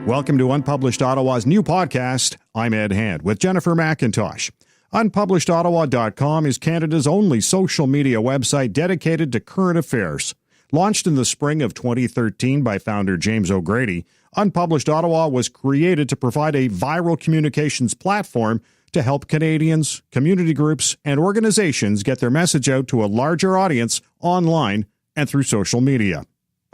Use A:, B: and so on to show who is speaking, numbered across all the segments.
A: Welcome to Unpublished Ottawa's new podcast. I'm Ed Hand with Jennifer McIntosh. UnpublishedOttawa.com is Canada's only social media website dedicated to current affairs. Launched in the spring of 2013 by founder James O'Grady, Unpublished Ottawa was created to provide a viral communications platform to help Canadians, community groups, and organizations get their message out to a larger audience online and through social media.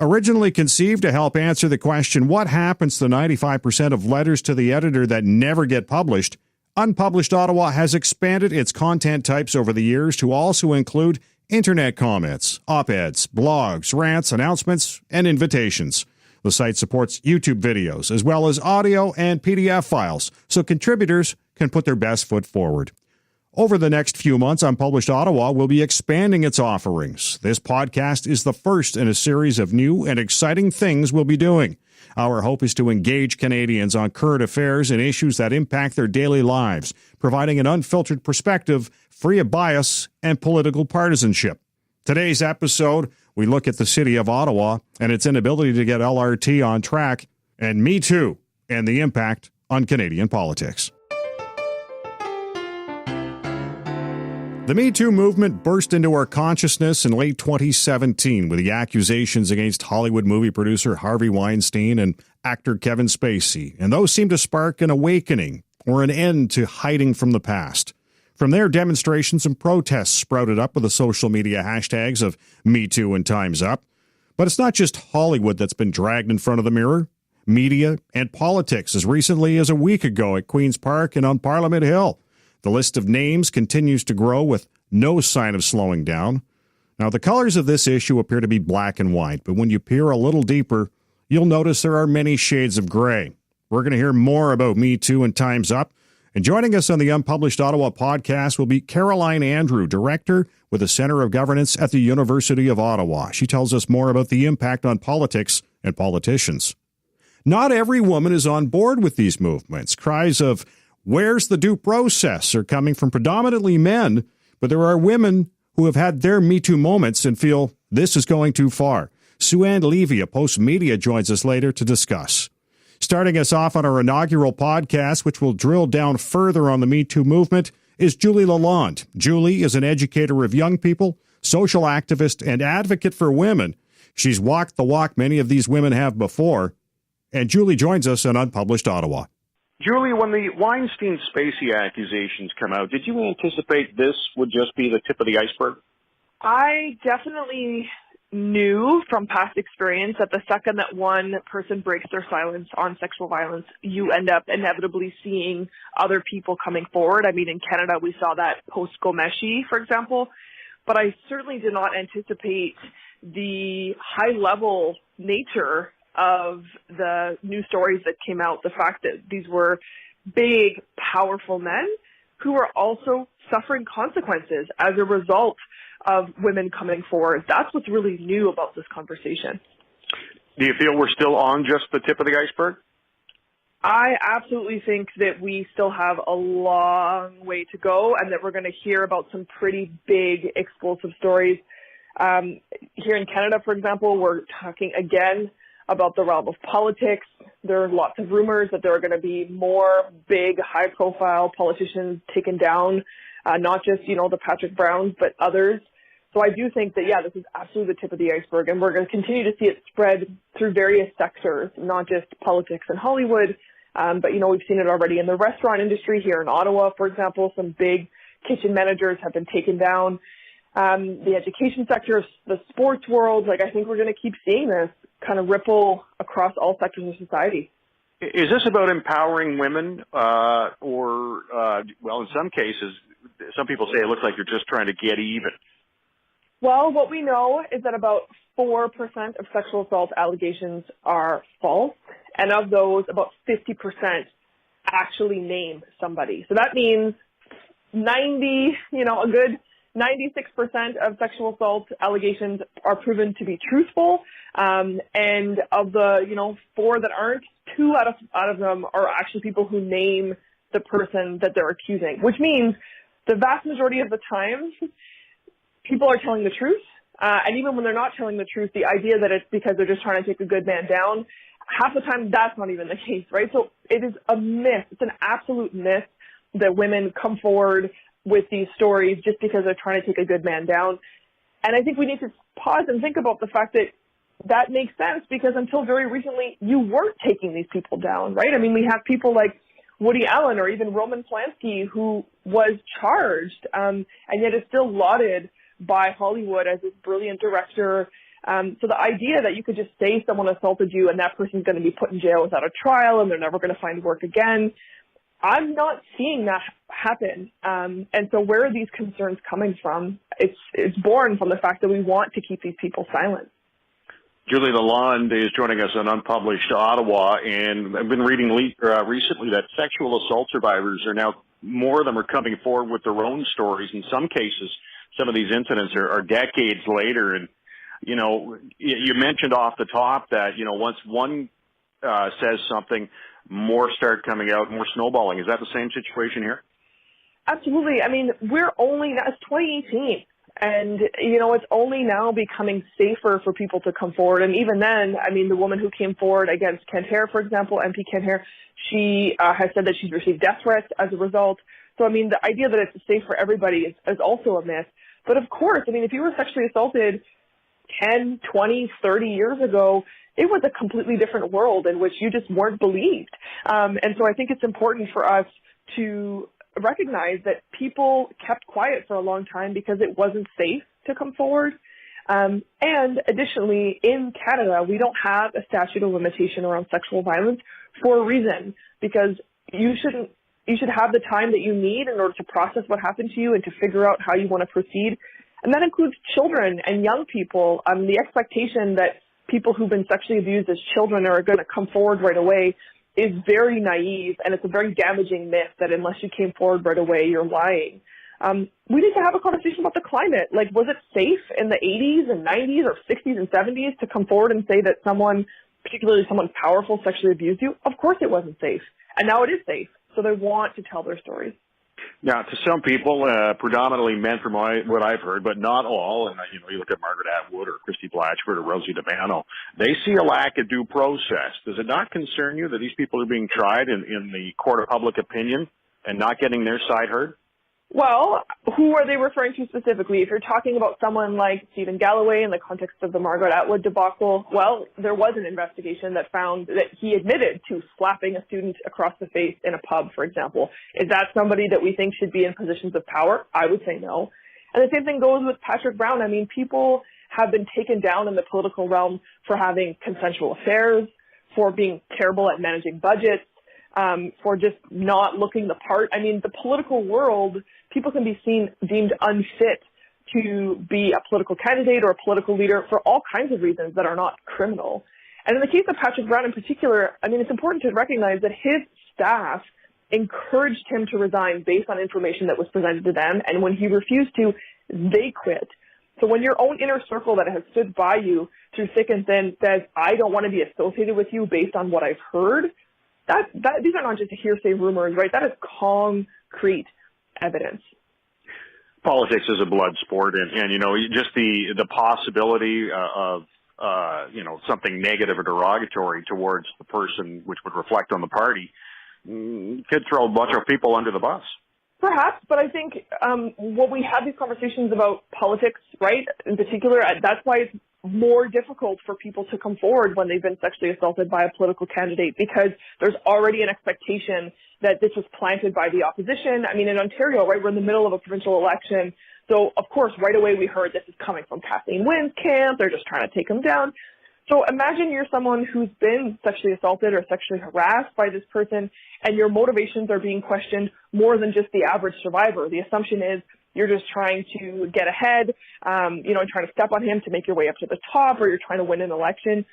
A: Originally conceived to help answer the question, what happens to 95% of letters to the editor that never get published, Unpublished Ottawa has expanded its content types over the years to also include internet comments, op-eds, blogs, rants, announcements, and invitations. The site supports YouTube videos as well as audio and PDF files, so contributors can put their best foot forward. Over the next few months, Unpublished Ottawa will be expanding its offerings. This podcast is the first in a series of new and exciting things we'll be doing. Our hope is to engage Canadians on current affairs and issues that impact their daily lives, providing an unfiltered perspective, free of bias and political partisanship. Today's episode, we look at the city of Ottawa and its inability to get LRT on track, and Me Too and the impact on Canadian politics. The Me Too movement burst into our consciousness in late 2017 with the accusations against Hollywood movie producer Harvey Weinstein and actor Kevin Spacey, and those seemed to spark an awakening or an end to hiding from the past. From there, demonstrations and protests sprouted up with the social media hashtags of Me Too and Time's Up. But it's not just Hollywood that's been dragged in front of the mirror. Media and politics as recently as a week ago at Queen's Park and on Parliament Hill. The list of names continues to grow with no sign of slowing down. Now, the colors of this issue appear to be black and white, but when you peer a little deeper, you'll notice there are many shades of gray. We're going to hear more about Me Too and Time's Up. And joining us on the Unpublished Ottawa podcast will be Caroline Andrew, Director with the Centre of Governance at the University of Ottawa. She tells us more about the impact on politics and politicians. Not every woman is on board with these movements. Cries of "Where's the due process?" are coming from predominantly men, but there are women who have had their Me Too moments and feel this is going too far. Ann Levy of Post Media joins us later to discuss. Starting us off on our inaugural podcast, which will drill down further on the Me Too movement, is Julie Lalonde. Julie is an educator of young people, social activist, and advocate for women. She's walked the walk many of these women have before, and Julie joins us on Unpublished Ottawa.
B: Julie, when the Weinstein-Spacey accusations come out, did you anticipate this would just be the tip of the iceberg?
C: I definitely knew from past experience that the second that one person breaks their silence on sexual violence, you end up inevitably seeing other people coming forward. I mean, in Canada, we saw that post-Gomeshi, for example. But I certainly did not anticipate the high-level nature of the news stories that came out, the fact that these were big, powerful men who were also suffering consequences as a result of women coming forward. That's what's really new about this conversation.
B: Do you feel we're still on just the tip of the iceberg?
C: I absolutely think that we still have a long way to go and that we're going to hear about some pretty big, explosive stories. Here in Canada, for example, we're talking again about the realm of politics. There are lots of rumors that there are going to be more big, high-profile politicians taken down, not just, the Patrick Browns, but others. So I do think that, this is absolutely the tip of the iceberg, and we're going to continue to see it spread through various sectors, not just politics and Hollywood, but, we've seen it already in the restaurant industry here in Ottawa, for example. Some big kitchen managers have been taken down. The education sector, the sports world, I think we're going to keep seeing this kind of ripple across all sectors of society.
B: Is this about empowering women or in some cases, some people say it looks like you're just trying to get even?
C: Well, what we know is that about 4% of sexual assault allegations are false, and of those, about 50% actually name somebody. So that means a good 96% of sexual assault allegations are proven to be truthful, and of the 4 that aren't, 2 out of them are actually people who name the person that they're accusing, which means the vast majority of the time people are telling the truth, and even when they're not telling the truth, the idea that it's because they're just trying to take a good man down half the time that's not even the case, right? So it is a myth. It's an absolute myth that women come forward with these stories just because they're trying to take a good man down. And I think we need to pause and think about the fact that that makes sense, because until very recently, you weren't taking these people down, right? I mean, we have people like Woody Allen or even Roman Polanski, who was charged and yet is still lauded by Hollywood as this brilliant director. So the idea that you could just say someone assaulted you and that person's going to be put in jail without a trial and they're never going to find work again, I'm not seeing that happen. And so where are these concerns coming from? It's born from the fact that we want to keep these people silent.
B: Julie Lalonde is joining us on Unpublished Ottawa, and I've been reading recently that sexual assault survivors are now, more of them are coming forward with their own stories. In some cases, some of these incidents are decades later. And, you know, you mentioned off the top that, you know, once one says something, more start coming out, more snowballing. Is that the same situation here?
C: Absolutely. I mean, it's 2018. And, you know, it's only now becoming safer for people to come forward. And even then, I mean, the woman who came forward against Kent Hare, for example, MP Kent Hare, she has said that she's received death threats as a result. So, I mean, the idea that it's safe for everybody is also a myth. But of course, I mean, if you were sexually assaulted 10, 20, 30 years ago, it was a completely different world in which you just weren't believed. And so I think it's important for us to recognize that people kept quiet for a long time because it wasn't safe to come forward. And additionally, in Canada, we don't have a statute of limitation around sexual violence for a reason, because you should have the time that you need in order to process what happened to you and to figure out how you want to proceed. And that includes children and young people. The expectation that people who've been sexually abused as children are going to come forward right away is very naive, and it's a very damaging myth that unless you came forward right away, you're lying. We need to have a conversation about the climate. Like, was it safe in the 80s and 90s or 60s and 70s to come forward and say that someone, particularly someone powerful, sexually abused you? Of course it wasn't safe. And now it is safe. So they want to tell their stories.
B: Now, to some people, predominantly men from what I've heard, but not all, and you know, you look at Margaret Atwood or Christy Blatchford or Rosie DiMano, they see a lack of due process. Does it not concern you that these people are being tried in the court of public opinion and not getting their side heard?
C: Well, who are they referring to specifically? If you're talking about someone like Stephen Galloway in the context of the Margaret Atwood debacle, well, there was an investigation that found that he admitted to slapping a student across the face in a pub, for example. Is that somebody that we think should be in positions of power? I would say no. And the same thing goes with Patrick Brown. I mean, people have been taken down in the political realm for having consensual affairs, for being terrible at managing budgets, for just not looking the part. I mean, the political world, people can be deemed unfit to be a political candidate or a political leader for all kinds of reasons that are not criminal. And in the case of Patrick Brown in particular, I mean, it's important to recognize that his staff encouraged him to resign based on information that was presented to them. And when he refused to, they quit. So when your own inner circle that has stood by you through thick and thin says, I don't want to be associated with you based on what I've heard, these are not just hearsay rumors, right? That is concrete evidence.
B: Politics is a blood sport, and you know, just the possibility of you know, something negative or derogatory towards the person, which would reflect on the party, could throw a bunch of people under the bus.
C: Perhaps, but I think when we have these conversations about politics, right, in particular, that's why it's more difficult for people to come forward when they've been sexually assaulted by a political candidate, because there's already an expectation that this was planted by the opposition. I mean, in Ontario, right, we're in the middle of a provincial election. So, of course, right away we heard this is coming from Kathleen Wynne's camp. They're just trying to take him down. So imagine you're someone who's been sexually assaulted or sexually harassed by this person, and your motivations are being questioned more than just the average survivor. The assumption is you're just trying to get ahead, you know, trying to step on him to make your way up to the top, or you're trying to win an election.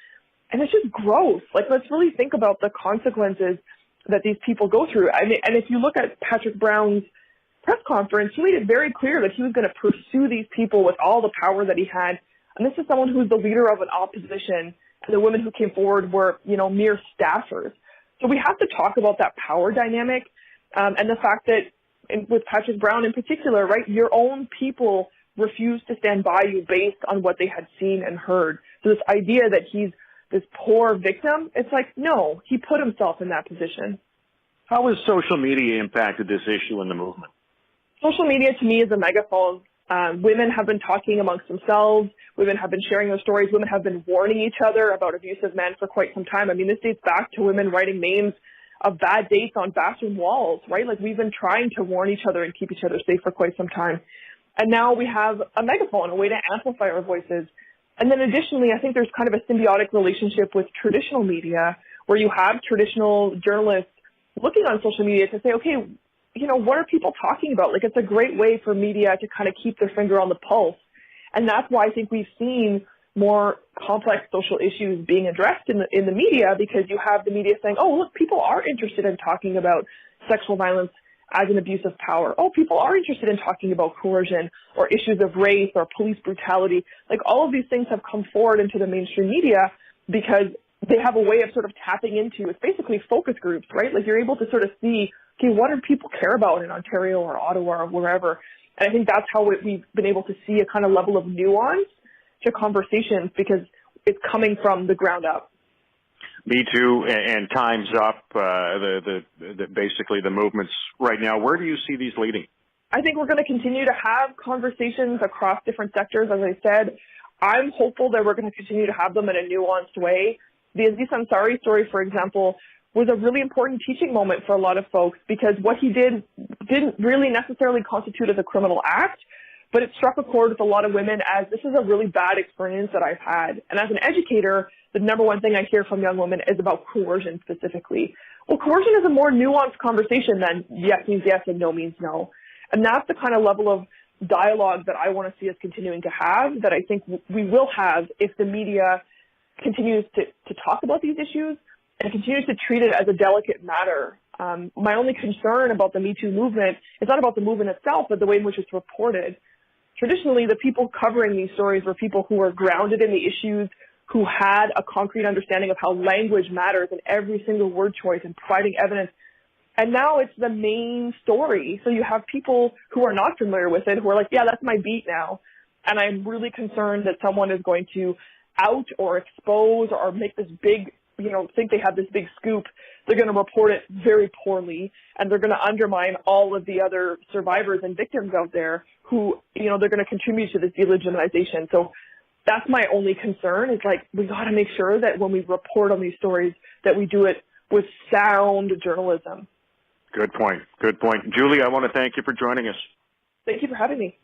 C: And it's just gross. Like, let's really think about the consequences that these people go through. I mean, and if you look at Patrick Brown's press conference, he made it very clear that he was going to pursue these people with all the power that he had. And this is someone who's the leader of an opposition, and the women who came forward were, you know, mere staffers. So we have to talk about that power dynamic, and the fact that with Patrick Brown in particular, right, your own people refused to stand by you based on what they had seen and heard. So this idea that he's this poor victim. It's like, no, he put himself in that position.
B: How has social media impacted this issue in the movement?
C: Social media, to me, is a megaphone. Women have been talking amongst themselves. Women have been sharing their stories. Women have been warning each other about abusive men for quite some time. I mean, this dates back to women writing names of bad dates on bathroom walls, right? Like, we've been trying to warn each other and keep each other safe for quite some time. And now we have a megaphone, a way to amplify our voices. And then additionally, I think there's kind of a symbiotic relationship with traditional media, where you have traditional journalists looking on social media to say, okay, you know, what are people talking about? Like, it's a great way for media to kind of keep their finger on the pulse. And that's why I think we've seen more complex social issues being addressed in the media, because you have the media saying, oh, look, people are interested in talking about sexual violence as an abuse of power. Oh, people are interested in talking about coercion or issues of race or police brutality. Like, all of these things have come forward into the mainstream media because they have a way of sort of tapping into, it's basically focus groups, right? Like, you're able to sort of see, okay, what do people care about in Ontario or Ottawa or wherever? And I think that's how we've been able to see a kind of level of nuance to conversations, because it's coming from the ground up.
B: Me Too and Time's Up, basically the movements right now. Where do you see these leading?
C: I think we're going to continue to have conversations across different sectors. As I said, I'm hopeful that we're going to continue to have them in a nuanced way. The Aziz Ansari story, for example, was a really important teaching moment for a lot of folks, because what he did didn't really necessarily constitute as a criminal act, but it struck a chord with a lot of women as, this is a really bad experience that I've had. And as an educator, the number one thing I hear from young women is about coercion specifically. Well, coercion is a more nuanced conversation than yes means yes and no means no. And that's the kind of level of dialogue that I want to see us continuing to have, that I think we will have if the media continues to talk about these issues and continues to treat it as a delicate matter. My only concern about the Me Too movement is not about the movement itself, but the way in which it's reported. Traditionally, the people covering these stories were people who were grounded in the issues, who had a concrete understanding of how language matters in every single word choice and providing evidence. And now it's the main story. So you have people who are not familiar with it, who are like, yeah, that's my beat now. And I'm really concerned that someone is going to out or expose or make this big, think they have this big scoop. They're going to report it very poorly, and they're going to undermine all of the other survivors and victims out there who, they're going to contribute to this delegitimization. So that's my only concern, is like, we got to make sure that when we report on these stories, that we do it with sound journalism.
B: Good point. Good point. Julie, I want to thank you for joining us.
C: Thank you for having me.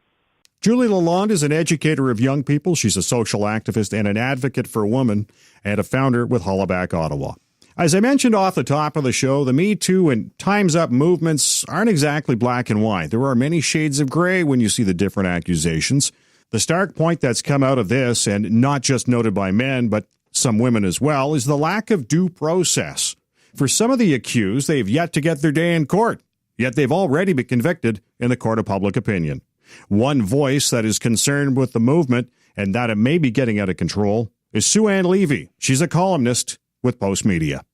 A: Julie Lalonde is an educator of young people. She's a social activist and an advocate for women, and a founder with Hollaback, Ottawa. As I mentioned off the top of the show, the Me Too and Time's Up movements aren't exactly black and white. There are many shades of gray when you see the different accusations. The stark point that's come out of this, and not just noted by men, but some women as well, is the lack of due process. For some of the accused, they've yet to get their day in court, yet they've already been convicted in the court of public opinion. One voice that is concerned with the movement and that it may be getting out of control is Ann Levy. She's a columnist with Post Media.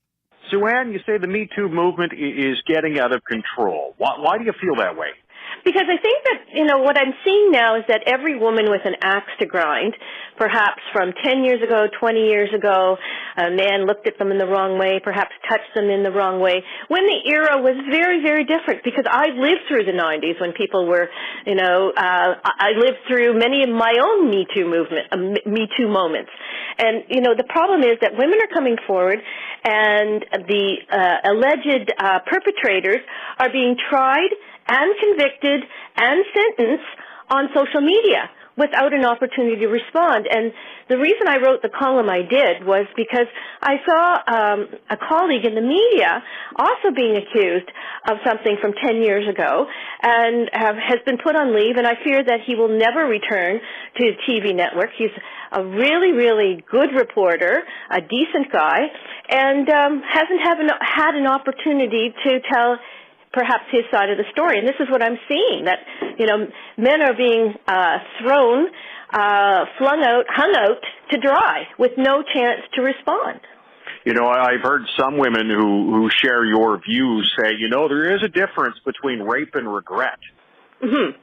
B: Ann, you say the Me Too movement is getting out of control. Why do you feel that way?
D: Because I think that, what I'm seeing now is that every woman with an axe to grind, perhaps from 10 years ago, 20 years ago, a man looked at them in the wrong way, perhaps touched them in the wrong way, when the era was very, very different. Because I lived through the 90s when people were, I lived through many of my own Me Too Me Too moments. And, the problem is that women are coming forward, and the alleged perpetrators are being tried and convicted and sentenced on social media without an opportunity to respond. And the reason I wrote the column I did was because I saw a colleague in the media also being accused of something from 10 years ago and has been put on leave, and I fear that he will never return to the TV network. He's a really, really good reporter, a decent guy, and hasn't had an opportunity to tell perhaps his side of the story. And this is what I'm seeing, that, men are being thrown, flung out, hung out to dry with no chance to respond.
B: I've heard some women who share your views say, there is a difference between rape and regret.
D: Mm-hmm.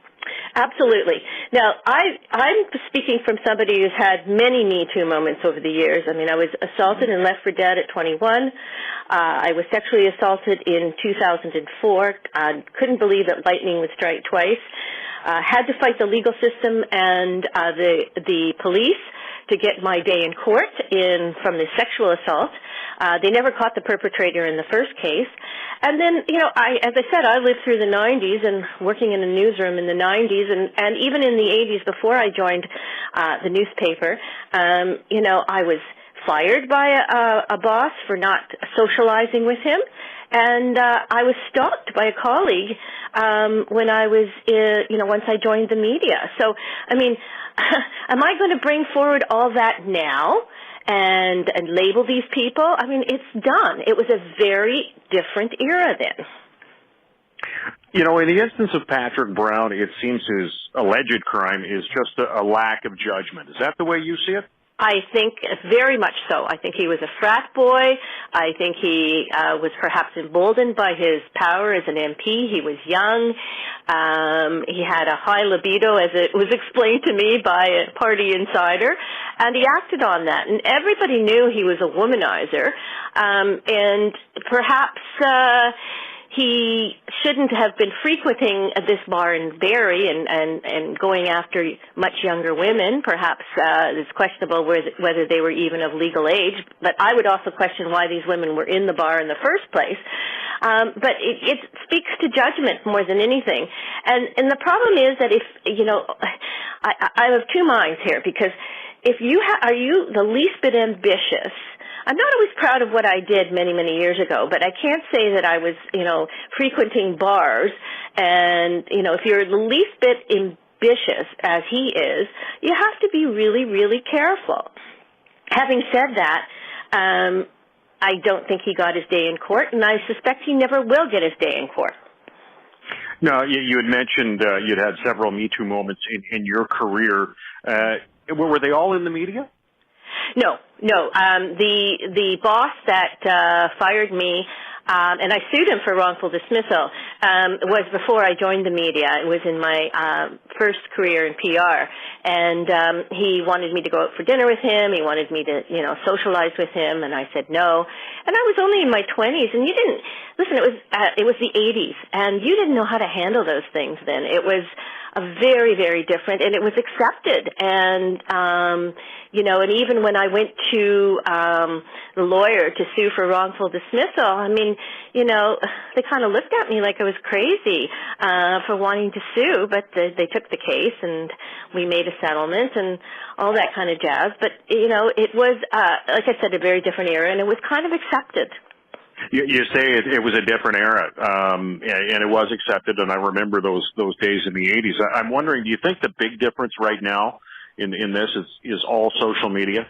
D: Absolutely. Now, I'm speaking from somebody who's had many Me Too moments over the years. I mean, I was assaulted and left for dead at 21. I was sexually assaulted in 2004. I couldn't believe that lightning would strike twice. Had to fight the legal system and the police to get my day in court from the sexual assault. They never caught the perpetrator in the first case. And then, as I said, I lived through the 90s and working in a newsroom in the 90s and even in the 80s before I joined the newspaper. I was fired by a boss for not socializing with him. And I was stalked by a colleague when I was, once I joined the media. So, I mean, am I going to bring forward all that now and label these people? I mean, it's done. It was a very different era then.
B: In the instance of Patrick Brown, it seems his alleged crime is just a lack of judgment. Is that the way you see it?
D: I think very much so. I think he was a frat boy. I think he was perhaps emboldened by his power as an MP. He was young. He had a high libido, as it was explained to me by a party insider, and he acted on that. And everybody knew he was a womanizer, and perhaps he shouldn't have been frequenting this bar in Barrie and going after much younger women. Perhaps it's questionable whether they were even of legal age. But I would also question why these women were in the bar in the first place. But it speaks to judgment more than anything. And the problem is that if, I have two minds here, because if you are you the least bit ambitious, I'm not always proud of what I did many, many years ago, but I can't say that I was, frequenting bars. And, if you're the least bit ambitious, as he is, you have to be really, really careful. Having said that, I don't think he got his day in court, and I suspect he never will get his day in court.
B: No, you had mentioned you'd had several Me Too moments in your career. Were they all in the media?
D: No. The boss that fired me, and I sued him for wrongful dismissal, was before I joined the media. It was in my first career in PR, and he wanted me to go out for dinner with him. He wanted me to, socialize with him, and I said no. And I was only in my 20s, and you didn't listen. It was the 80s, and you didn't know how to handle those things then. It was very, very different, and it was accepted. And and even when I went to the lawyer to sue for wrongful dismissal, I mean, they kind of looked at me like I was crazy for wanting to sue, but they took the case, and we made a settlement and all that kind of jazz. But, it was, like I said, a very different era, and it was kind of accepted.
B: You say it was a different era, and it was accepted, and I remember those days in the 80s. I'm wondering, do you think the big difference right now in this is all social media?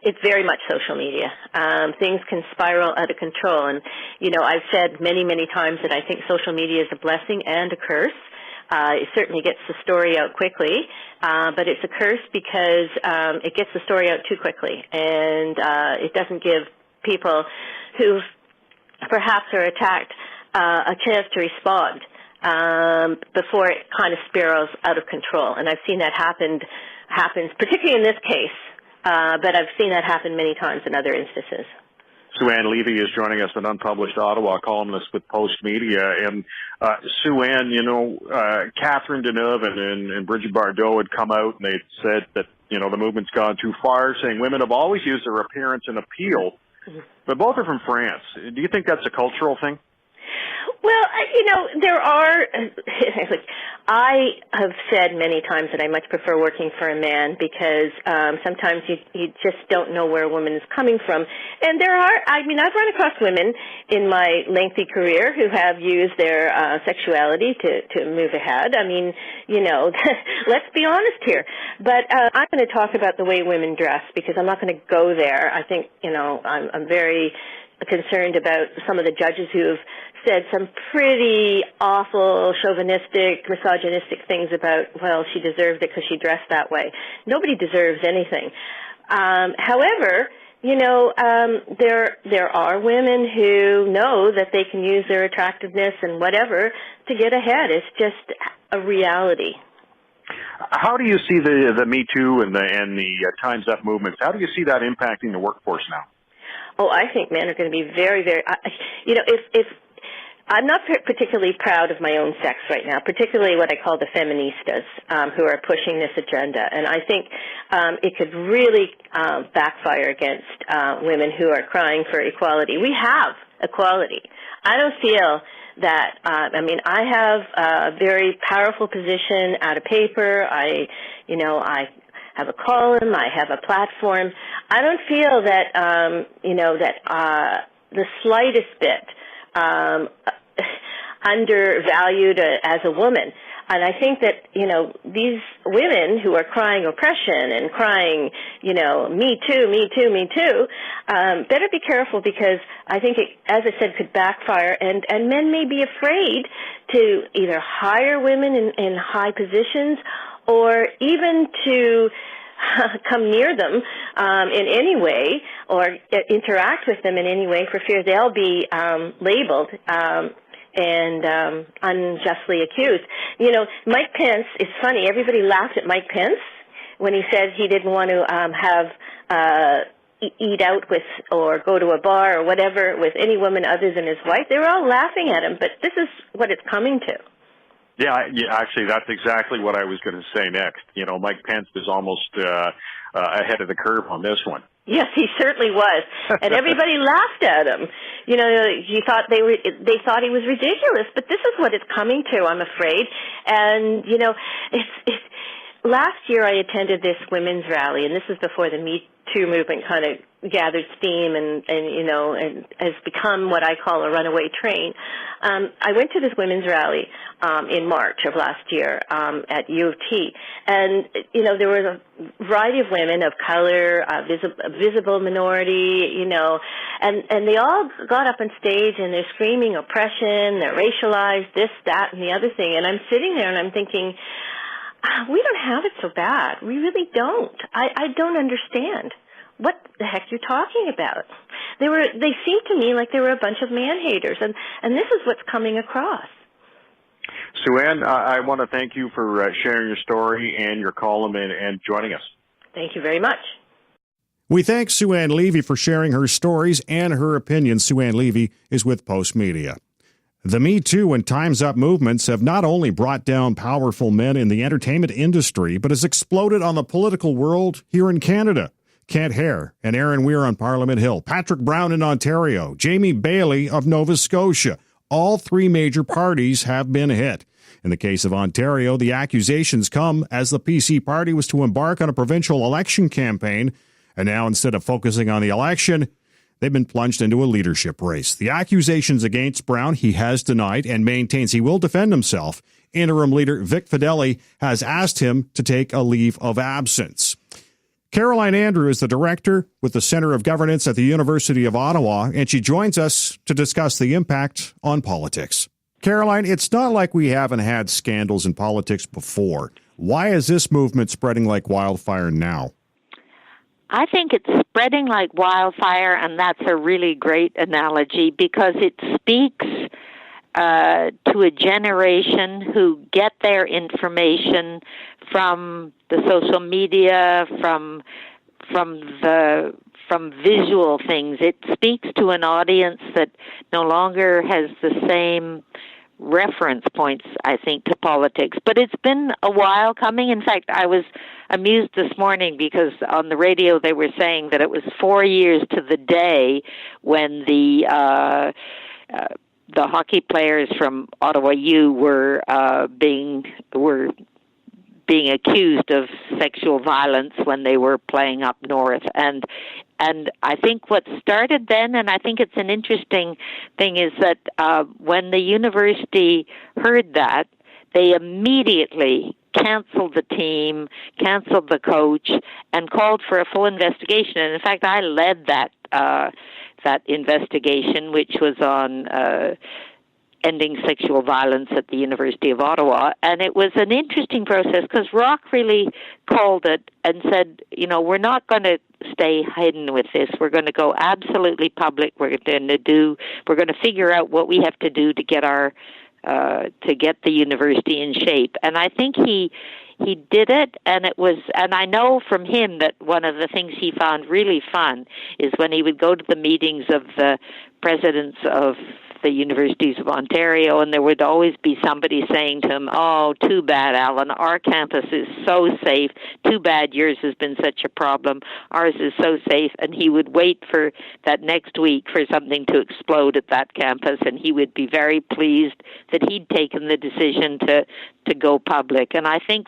D: It's very much social media. Things can spiral out of control, and, I've said many, many times that I think social media is a blessing and a curse. It certainly gets the story out quickly, but it's a curse because it gets the story out too quickly, and it doesn't give people who perhaps are attacked a chance to respond before it kind of spirals out of control. And I've seen that happens particularly in this case, but I've seen that happen many times in other instances.
B: Ann Levy is joining us, an Unpublished Ottawa columnist with Post Media. And Ann, Catherine Deneuve and Brigitte Bardot had come out and they said that, the movement's gone too far, saying women have always used their appearance and appeal. But both are from France. Do you think that's a cultural thing?
D: Well, there are, I have said many times that I much prefer working for a man because sometimes you just don't know where a woman is coming from. And I've run across women in my lengthy career who have used their sexuality to move ahead. I mean, let's be honest here. But I'm going to talk about the way women dress because I'm not going to go there. I think, I'm very concerned about some of the judges who have said some pretty awful, chauvinistic, misogynistic things about, well, she deserved it because she dressed that way. Nobody deserves anything. However, there are women who know that they can use their attractiveness and whatever to get ahead. It's just a reality.
B: How do you see the Me Too and the Time's Up movements? How do you see that impacting the workforce now?
D: Oh, I think men are going to be very, very. If I'm not particularly proud of my own sex right now, particularly what I call the feministas who are pushing this agenda, and I think it could really backfire against women who are crying for equality. We have equality. I don't feel that. I have a very powerful position at a paper. I have a column. I have a platform. I don't feel that the slightest bit undervalued as a woman. And I think that, these women who are crying oppression and crying, me too, me too, me too, better be careful, because I think it, as I said, could backfire, and men may be afraid to either hire women in high positions or even to come near them in any way or interact with them in any way for fear they'll be labeled and unjustly accused. Mike Pence, it's funny, everybody laughed at Mike Pence when he said he didn't want to eat out with or go to a bar or whatever with any woman other than his wife. They were all laughing at him, but this is what it's coming to.
B: Yeah, actually, that's exactly what I was going to say next. Mike Pence is almost ahead of the curve on this one.
D: Yes, he certainly was, and everybody laughed at him. He thought they thought he was ridiculous, but this is what it's coming to, I'm afraid. And it's last year I attended this women's rally, and this is before the Me Too movement kind of gathered steam and has become what I call a runaway train. I went to this women's rally in March of last year at U of T, and there was a variety of women of color, visible minority, and they all got up on stage and they're screaming oppression, they're racialized, this, that, and the other thing, and I'm sitting there and I'm thinking, we don't have it so bad. We really don't. I don't understand what the heck you're talking about. They seemed to me like they were a bunch of man-haters, and this is what's coming across.
B: Sue-Ann, I want to thank you for sharing your story and your column and joining us.
D: Thank you very much.
A: We thank Ann Levy for sharing her stories and her opinions. Ann Levy is with Post Media. The Me Too and Time's Up movements have not only brought down powerful men in the entertainment industry, but has exploded on the political world here in Canada. Kent Hare and Aaron Weir on Parliament Hill, Patrick Brown in Ontario, Jamie Bailey of Nova Scotia. All three major parties have been hit. In the case of Ontario, the accusations come as the PC party was to embark on a provincial election campaign, and now instead of focusing on the election, they've been plunged into a leadership race. The accusations against Brown, he has denied and maintains he will defend himself. Interim leader Vic Fedeli has asked him to take a leave of absence. Caroline Andrew is the director with the Centre of Governance at the University of Ottawa, and she joins us to discuss the impact on politics. Caroline, it's not like we haven't had scandals in politics before. Why is this movement spreading like wildfire now?
E: I think it's spreading like wildfire, and that's a really great analogy because it speaks to a generation who get their information from the social media, from visual things. It speaks to an audience that no longer has the same reference points, I think, to politics. But it's been a while coming. In fact, I was amused this morning because on the radio they were saying that it was 4 years to the day when the hockey players from Ottawa U were being accused of sexual violence when they were playing up north. And I think what started then, and I think it's an interesting thing, is that when the university heard that, they immediately canceled the team, canceled the coach, and called for a full investigation. And in fact, I led that investigation, which was on ending sexual violence at the University of Ottawa. And it was an interesting process because Rock really called it and said, we're not going to stay hidden with this. We're going to go absolutely public. We're going to figure out what we have to do to get to get the university in shape. And I think he he did it, and I know from him that one of the things he found really fun is when he would go to the meetings of the presidents of the universities of Ontario, and there would always be somebody saying to him, "Oh, too bad, Alan, our campus is so safe. Too bad yours has been such a problem. Ours is so safe." And he would wait for that next week for something to explode at that campus, and he would be very pleased that he'd taken the decision to go public. And I think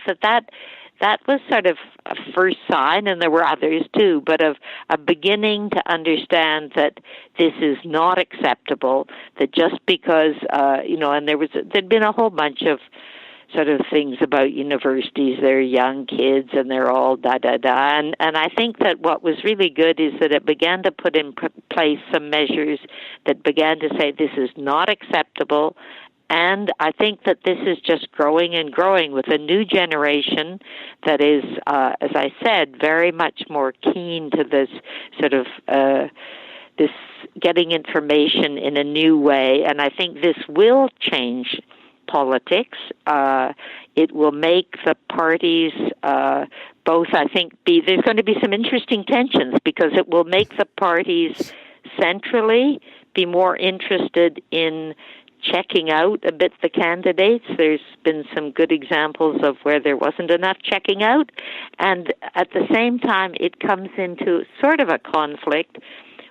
E: that was sort of a first sign, and there were others too, but of a beginning to understand that this is not acceptable, that just because, and there'd been a whole bunch of sort of things about universities, they're young kids and they're all da-da-da, and I think that what was really good is that it began to put in place some measures that began to say this is not acceptable. And I think that this is just growing and growing with a new generation that is, as I said, very much more keen to this sort of this getting information in a new way. And I think this will change politics. It will make the parties both, I think, there's going to be some interesting tensions because it will make the parties centrally be more interested in checking out a bit the candidates. There's been some good examples of where there wasn't enough checking out. And at the same time, it comes into sort of a conflict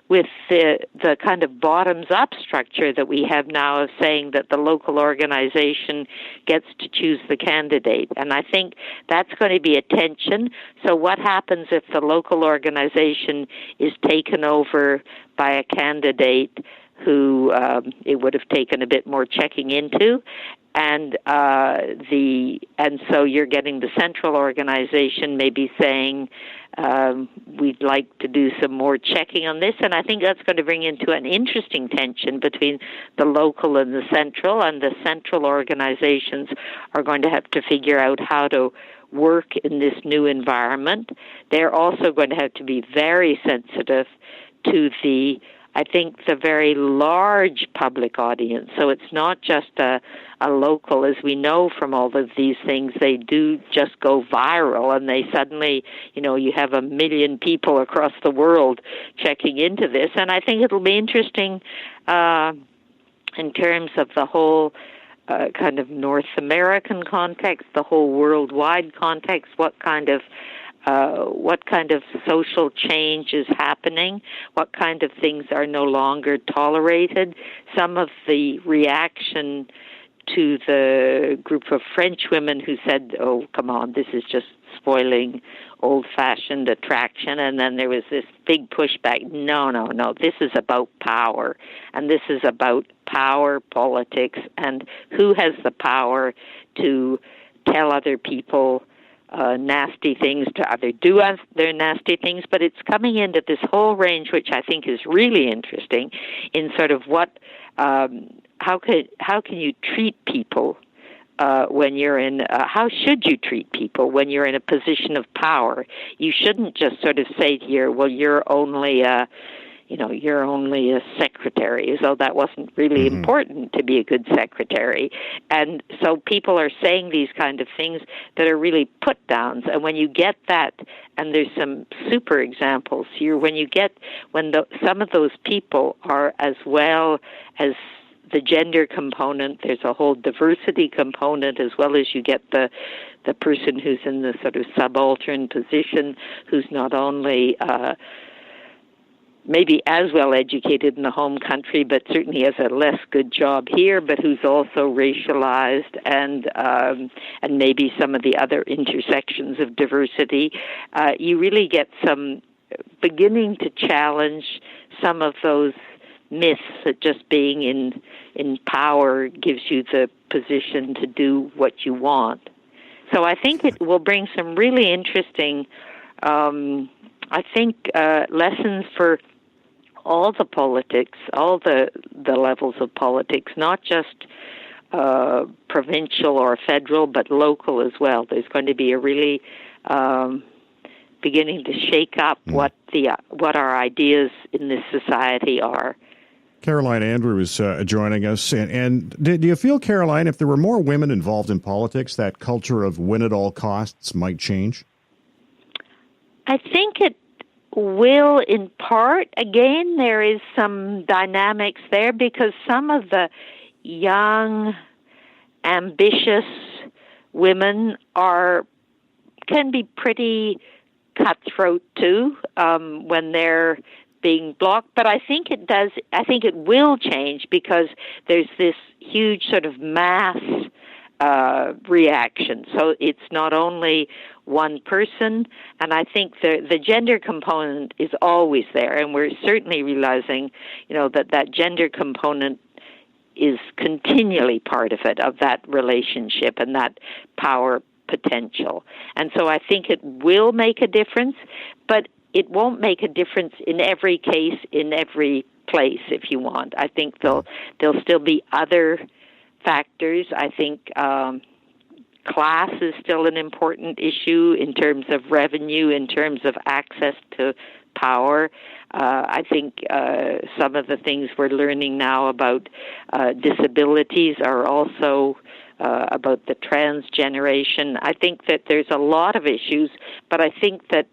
E: with the kind of bottoms-up structure that we have now of saying that the local organization gets to choose the candidate. And I think that's going to be a tension. So what happens if the local organization is taken over by a candidate who it would have taken a bit more checking into, and so you're getting the central organization maybe saying we'd like to do some more checking on this, and I think that's going to bring into an interesting tension between the local and the central organizations are going to have to figure out how to work in this new environment. They're also going to have to be very sensitive to the very large public audience. So it's not just a local. As we know from all of these things, they do just go viral, and they suddenly, you have 1 million people across the world checking into this. And I think it'll be interesting in terms of the whole kind of North American context, the whole worldwide context, what kind of social change is happening, what kind of things are no longer tolerated. Some of the reaction to the group of French women who said, "Oh, come on, this is just spoiling old-fashioned attraction," and then there was this big pushback. No, this is about power, and this is about power politics, and who has the power to tell other people nasty things, to either do their nasty things. But it's coming into this whole range, which I think is really interesting, in sort of what, how can you treat people when you're in, how should you treat people when you're in a position of power? You shouldn't just sort of say here, well, you're only a secretary, as though that wasn't really important to be a good secretary. And so people are saying these kind of things that are really put-downs. And when you get that, and there's some super examples here, when some of those people are, as well as the gender component, there's a whole diversity component, as well as you get the person who's in the sort of subaltern position, who's not only maybe as well educated in the home country, but certainly has a less good job here, but who's also racialized, and maybe some of the other intersections of diversity. You really get some beginning to challenge some of those myths that just being in power gives you the position to do what you want. So I think it will bring some really interesting, lessons for all the politics, all the levels of politics, not just provincial or federal, but local as well. There's going to be a really beginning to shake up what our ideas in this society are.
A: Caroline Andrews joining us. And do you feel, Caroline, if there were more women involved in politics, that culture of win at all costs might change?
E: I think it will in part. Again, there is some dynamics there because some of the young, ambitious women can be pretty cutthroat too when they're being blocked, but I think it will change because there's this huge sort of mass reaction. So it's not only one person, and I think the gender component is always there, and we're certainly realizing, that gender component is continually part of it, of that relationship and that power potential. And so I think it will make a difference, but it won't make a difference in every case, in every place, if you want. I think there'll still be other factors. I think class is still an important issue in terms of revenue, in terms of access to power. I think some of the things we're learning now about disabilities are also about the trans generation. I think that there's a lot of issues, but I think that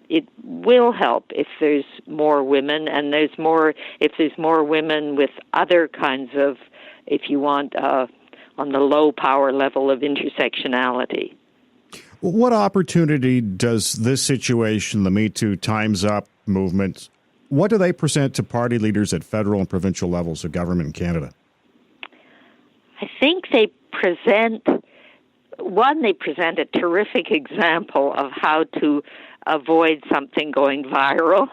E: it will help if there's more women, and if there's more women with other kinds of, if you want, on the low power level of intersectionality.
A: What opportunity does this situation, the Me Too Time's Up movement, what do they present to party leaders at federal and provincial levels of government in Canada?
E: I think they present a terrific example of how to avoid something going viral,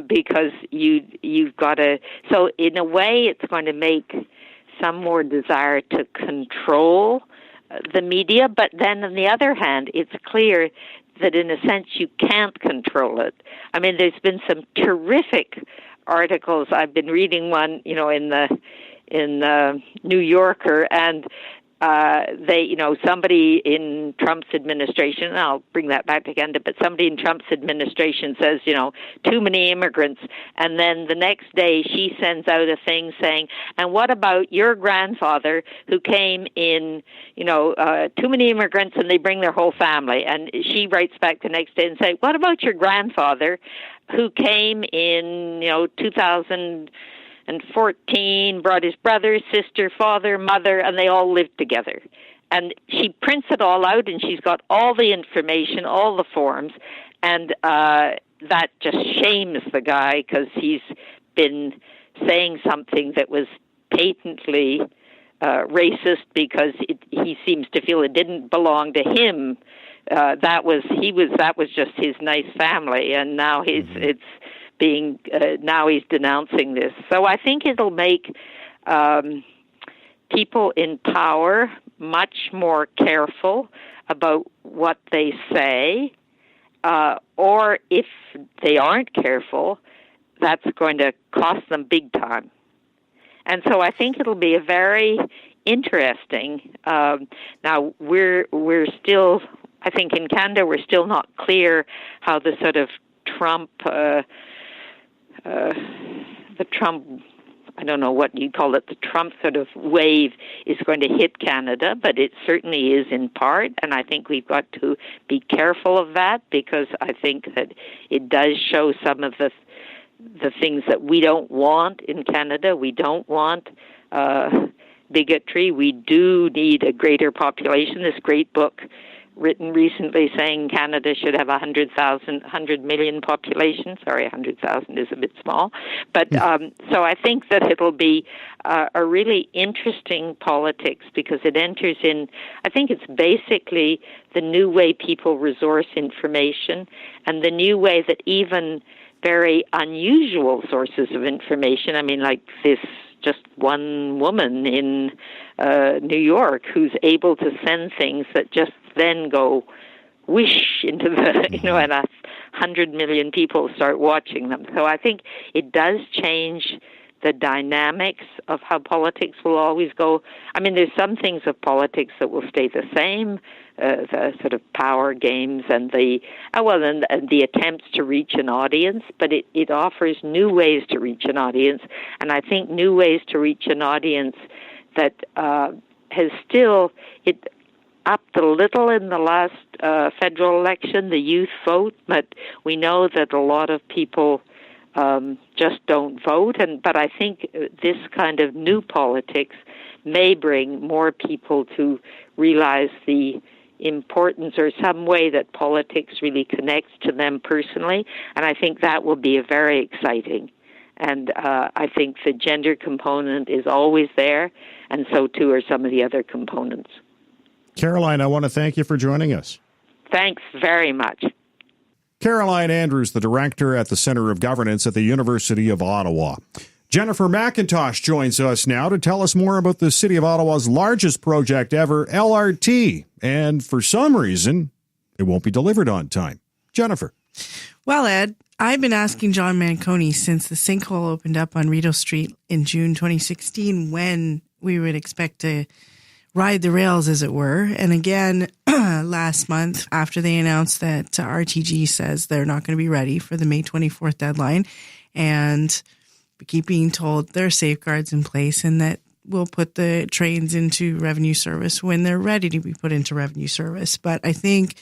E: because you've got to. So in a way, it's going to make some more desire to control the media. But then on the other hand, it's clear that in a sense you can't control it. I mean, there's been some terrific articles. I've been reading one, in the New Yorker, and somebody in Trump's administration, and I'll bring that back again, but somebody in Trump's administration says, too many immigrants. And then the next day she sends out a thing saying, and what about your grandfather who came in, too many immigrants and they bring their whole family. And she writes back the next day and says, what about your grandfather who came in, 2014, brought his brother, sister, father, mother, and they all lived together. And she prints it all out, and she's got all the information, all the forms, and that just shames the guy because he's been saying something that was patently racist because he seems to feel it didn't belong to him. That was just his nice family, and now it's being now he's denouncing this. So I think it'll make people in power much more careful about what they say, or if they aren't careful, that's going to cost them big time. And so I think it'll be a very interesting. Now we're still, I think in Canada, we're still not clear how the sort of Trump. The Trump, I don't know what you call it, the Trump sort of wave is going to hit Canada, but it certainly is in part, and I think we've got to be careful of that because I think that it does show some of the things that we don't want in Canada. We don't want bigotry. We do need a greater population. This great book written recently saying Canada should have 100 million population. Sorry, 100,000 is a bit small. But so I think that it'll be a really interesting politics because it enters in, I think it's basically the new way people resource information and the new way that even very unusual sources of information, I mean, like this just one woman in New York who's able to send things that just then go whoosh into the, and 100 million people start watching them. So I think it does change the dynamics of how politics will always go. I mean, there's some things of politics that will stay the same, the sort of power games and the attempts to reach an audience, but it offers new ways to reach an audience, and I think new ways to reach an audience that has still upped a little in the last federal election, the youth vote, but we know that a lot of people just don't vote, but I think this kind of new politics may bring more people to realize the importance or some way that politics really connects to them personally, and I think that will be very exciting. And I think the gender component is always there, and so too are some of the other components.
A: Caroline, I want to thank you for joining us.
E: Thanks very much.
A: Caroline Andrews, the director at the Centre of Governance at the University of Ottawa. Jennifer McIntosh joins us now to tell us more about the City of Ottawa's largest project ever, LRT. And for some reason, it won't be delivered on time. Jennifer.
F: Well, Ed, I've been asking John Manconi since the sinkhole opened up on Rideau Street in June 2016 when we would expect to ride the rails, as it were. And again, last month, after they announced that RTG says they're not going to be ready for the May 24th deadline, and we keep being told there are safeguards in place and that we'll put the trains into revenue service when they're ready to be put into revenue service. But I think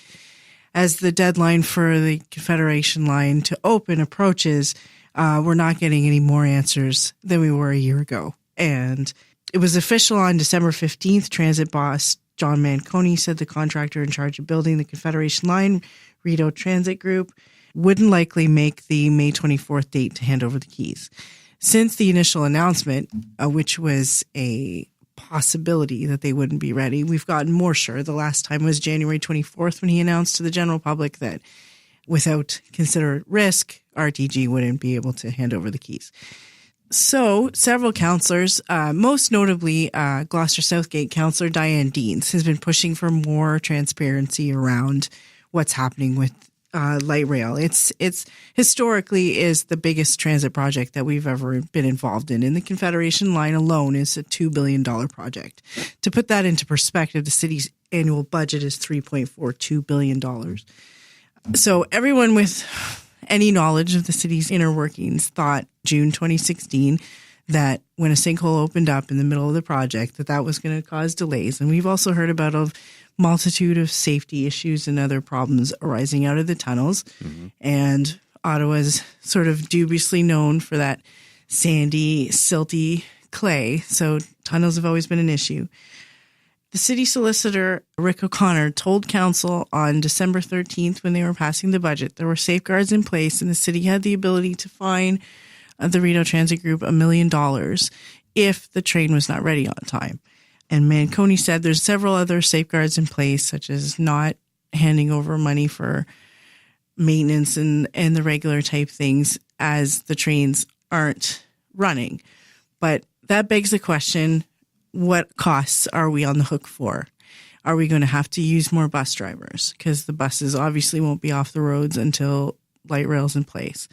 F: as the deadline for the Confederation line to open approaches, we're not getting any more answers than we were a year ago. And it was official on December 15th. Transit boss John Manconi said the contractor in charge of building the Confederation line, Rideau Transit Group, wouldn't likely make the May 24th date to hand over the keys. Since the initial announcement, which was a possibility that they wouldn't be ready, we've gotten more sure. The last time was January 24th when he announced to the general public that without considerate risk, RTG wouldn't be able to hand over the keys. So several councillors, most notably Gloucester Southgate councillor Diane Deans, has been pushing for more transparency around what's happening with light rail. It's historically is the biggest transit project that we've ever been involved in. And the Confederation line alone is a $2 billion project. To put that into perspective, the city's annual budget is $3.42 billion. So everyone with any knowledge of the city's inner workings thought June 2016 that when a sinkhole opened up in the middle of the project, that was going to cause delays. And we've also heard about a multitude of safety issues and other problems arising out of the tunnels. Mm-hmm. And Ottawa's sort of dubiously known for that sandy, silty clay. So tunnels have always been an issue. The city solicitor, Rick O'Connor, told council on December 13th when they were passing the budget there were safeguards in place and the city had the ability to fine the Rideau Transit Group $1 million if the train was not ready on time. And Manconi said there's several other safeguards in place, such as not handing over money for maintenance and the regular type things as the trains aren't running. But that begs the question, what costs are we on the hook for? Are we going to have to use more bus drivers? Because the buses obviously won't be off the roads until light rail's in place.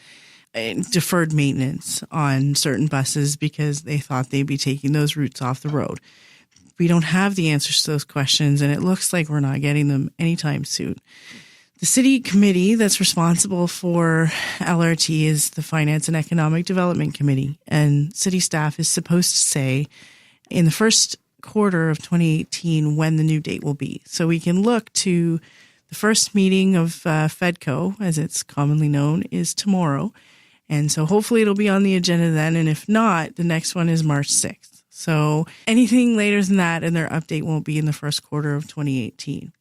F: And deferred maintenance on certain buses because they thought they'd be taking those routes off the road. We don't have the answers to those questions, and it looks like we're not getting them anytime soon. The city committee that's responsible for LRT is the Finance and Economic Development Committee, and city staff is supposed to say in the first quarter of 2018 when the new date will be. So we can look to the first meeting of FEDCO, as it's commonly known, is tomorrow. And so hopefully it'll be on the agenda then. And if not, the next one is March 6th. So anything later than that and their update won't be in the first quarter of 2018.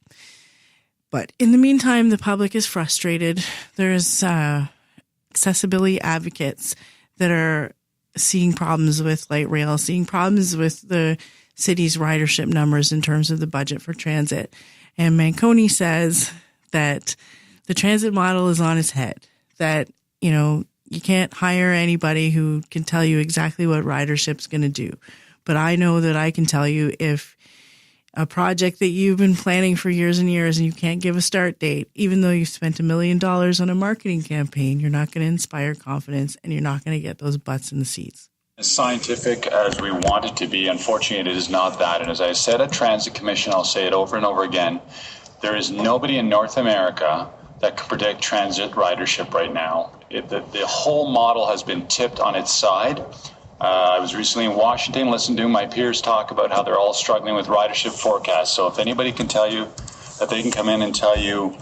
F: But in the meantime, the public is frustrated. There's accessibility advocates that are seeing problems with light rail, seeing problems with the city's ridership numbers in terms of the budget for transit. And Manconi says that the transit model is on its head, that, you can't hire anybody who can tell you exactly what ridership's going to do. But I know that I can tell you if a project that you've been planning for years and years and you can't give a start date, even though you've spent $1 million on a marketing campaign, you're not going to inspire confidence and you're not going to get those butts in the seats.
G: As scientific as we want it to be, unfortunately, it is not that. And as I said at Transit Commission, I'll say it over and over again, there is nobody in North America that can predict transit ridership right now. The whole model has been tipped on its side. I was recently in Washington listening to my peers talk about how they're all struggling with ridership forecasts. So if anybody can tell you that they can come in and tell you,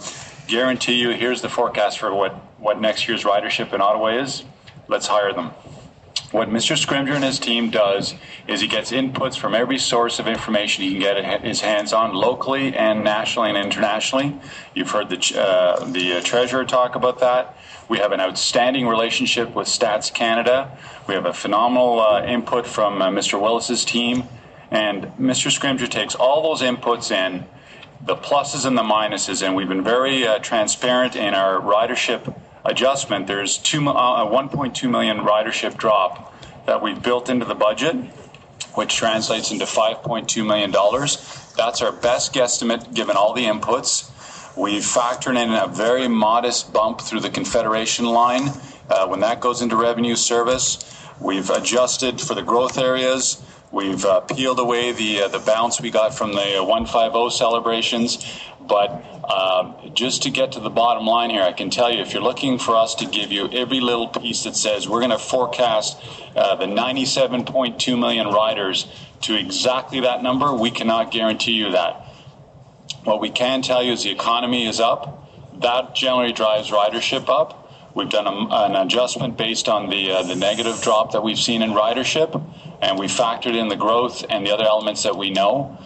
G: guarantee you, here's the forecast for what next year's ridership in Ottawa is, let's hire them. What Mr. Scrimger and his team does is he gets inputs from every source of information he can get his hands on, locally and nationally and internationally. You've heard the treasurer talk about that. We have an outstanding relationship with Stats Canada. We have a phenomenal input from Mr. Willis's team. And Mr. Scrimger takes all those inputs in, the pluses and the minuses, and we've been very transparent in our ridership adjustment. There's 1.2 million ridership drop that we've built into the budget, which translates into $5.2 million. That's our best guesstimate given all the inputs. We've factored in a very modest bump through the Confederation line. When that goes into revenue service, we've adjusted for the growth areas. We've peeled away the bounce we got from the 150 celebrations. But just to get to the bottom line here, I can tell you, if you're looking for us to give you every little piece that says we're going to forecast the 97.2 million riders to exactly that number, we cannot guarantee you that. What we can tell you is the economy is up. That generally drives ridership up. We've done an adjustment based on the negative drop that we've seen in ridership, and we factored in the growth and the other elements that we know.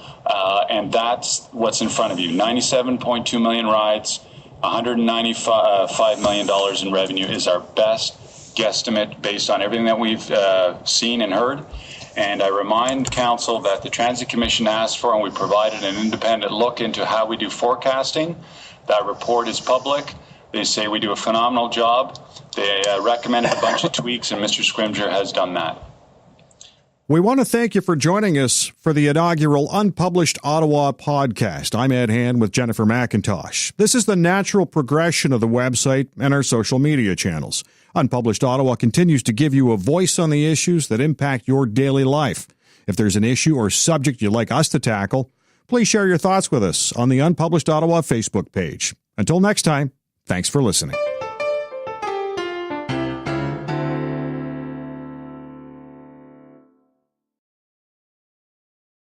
G: And that's what's in front of you. 97.2 million rides, $195 million in revenue is our best guesstimate based on everything that we've seen and heard. And I remind Council that the Transit Commission asked for, and we provided an independent look into how we do forecasting. That report is public. They say we do a phenomenal job. They recommended a bunch of tweaks, and Mr. Scrimger has done that.
A: We want to thank you for joining us for the inaugural Unpublished Ottawa podcast. I'm Ed Hand with Jennifer McIntosh. This is the natural progression of the website and our social media channels. Unpublished Ottawa continues to give you a voice on the issues that impact your daily life. If there's an issue or subject you'd like us to tackle, please share your thoughts with us on the Unpublished Ottawa Facebook page. Until next time, thanks for listening.